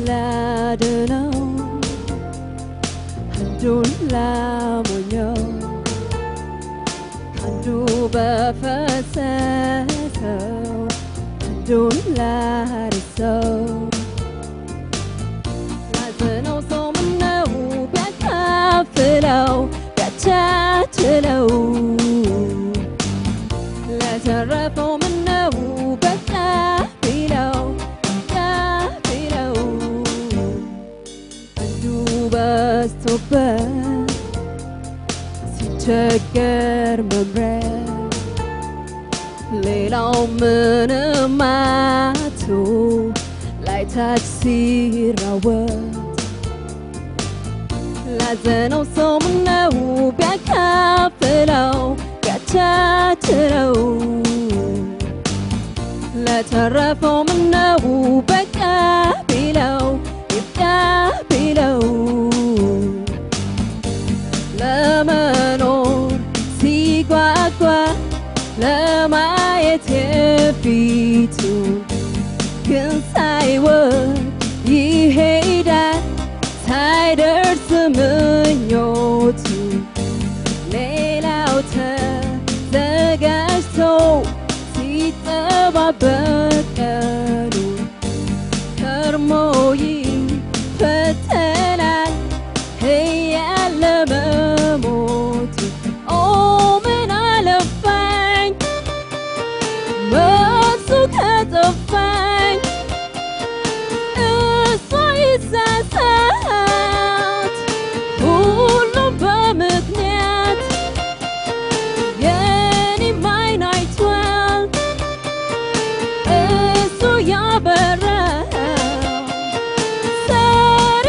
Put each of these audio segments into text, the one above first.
ላድነው አንዱን ላሞኘው አንዱ በፈሰሰው አንዱን ላርሰው ላዘነው ሰው ምነው ቢያካፍለው ቢያቻችለው ለተረፈው ምነው በቃ ቢለው አንዱ በዝቶበት ሲቸገር መምረር ሌላው ምንም አጥቶ ላይታች ሲራወጥ ላዘነው ሰው ምነው ቢያካፍለው ቢያቻችለው ለተረፈው ምነው በቃ ቢለው ይብቃ ቢለው ለመኖር ሲጓጓ ለማየት የፊቱን ግን ሳይወድ ይሄዳል ሳይደርስ ምኞቱ ሌላው ተዘጋጅቶ ሲጠባበቅ ቀኑ ከርሞ ይፈተናል እያለ መሞቱ ኦ ምን አለፋኝ መልሱ ከጠፋኝ እሷ ይሳሳት ሁሉም በምክንያት የኔም ዓይን አይቷል እሱ ያበራው ሰር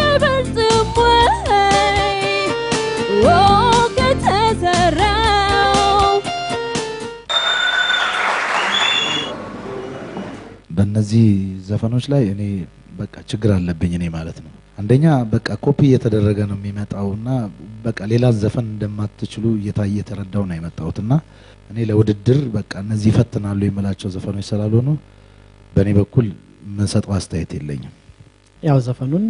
አይበልጥም ወይ ከተዘራው በእነዚህ ዘፈኖች ላይ እኔ በቃ ችግር አለብኝ እኔ ማለት ነው አንደኛ በቃ ኮፒ እየተደረገ ነው የሚመጣውና በቃ ሌላ ዘፈን እንደማትችሉ እየተረዳው ነው የመጣውትና እኔ ለውድድር በቃ እነዚህ ይፈትናሉ የምላቸው ዘፈኖች ስላልሆኑ በእኔ በኩል መሰጠው አስተያየት የለኝም ያው ዘፈኑን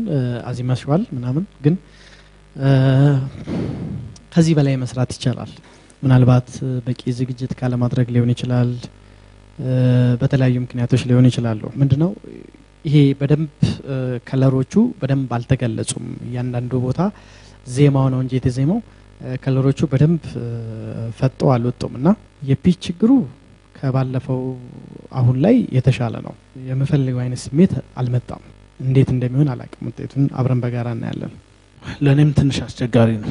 አዚማሽዋል ምናምን ግን ከዚህ በላይ መስራት ይቻላል ምናልባት በቂ ዝግጅት ካለ ማድረግ ሊሆን ይችላል በተለያዩ ምክንያቶች ሊሆን ይችላል ምንድነው ይሄ በደንብ ከለሮቹ በደንብ አልተገለጹም ያንዳንዱ ቦታ ዜማው ነው እንጂ የተዜማው ከለሮቹ በደንብ ፈጠው አልወጡምና የፒች ችግሩ ከባለፈው አሁን ላይ የተሻለ ነው የምፈልገው አይነት ስሜት አልመጣም እንዴት እንደሚሆን አላውቅም ውጤቱን አብረን በጋራ እናያለን ለኔም ትንሽ አስቸጋሪ ነው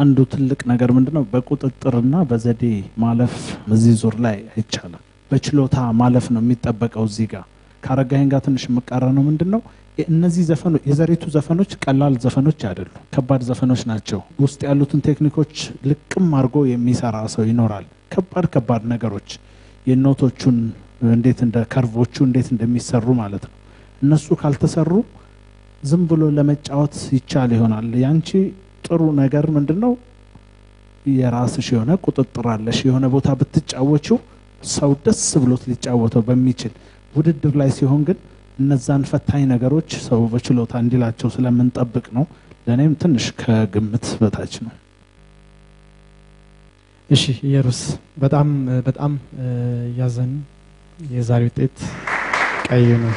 አንዱ ትልቅ ነገር ምንድነው በቁጥጥርና በዘዴ ማለፍ እዚህ ዙር ላይ አይቻልም በችሎታ ማለፍ ነው የሚጠበቀው እዚህ ጋር ካረጋኸኝ ጋር ትንሽ መቃረነው ምንድነው እነዚህ ዘፈኖች የዘሪቱ ዘፈኖች ቀላል ዘፈኖች አይደሉም ከባድ ዘፈኖች ናቸው ውስጥ ያሉትን ቴክኒኮች ልቅም አድርጎ የሚሰራ ሰው ይኖራል ከባድ ነገሮች የኖቶቹን እንዴት እንደ ከርቮቹ እንዴት እንደሚሰሩ ማለት ነው እነሱ ካልተሰሩ ዝም ብሎ ለመጫወት ይቻል ይሆናል ያንቺ ጥሩ ነገር ምንድነው የራስሽ የሆነ ቁጥጥር አለሽ የሆነ ቦታ ብትጫወቹ ሰው ደስ ብሎት ሊጫወተው በሚችል ውድድር ላይ ሲሆን ግን እነዛን ፈታኝ ነገሮች ሰው በችሎታ እንዲላቸው ስለምንጠብቅ ነው ለኔም ትንሽ ከግምት በታች ነው እሺ ኢየሩስ በጣም ያዘን የዛሬው ውጤት ቀይ ነው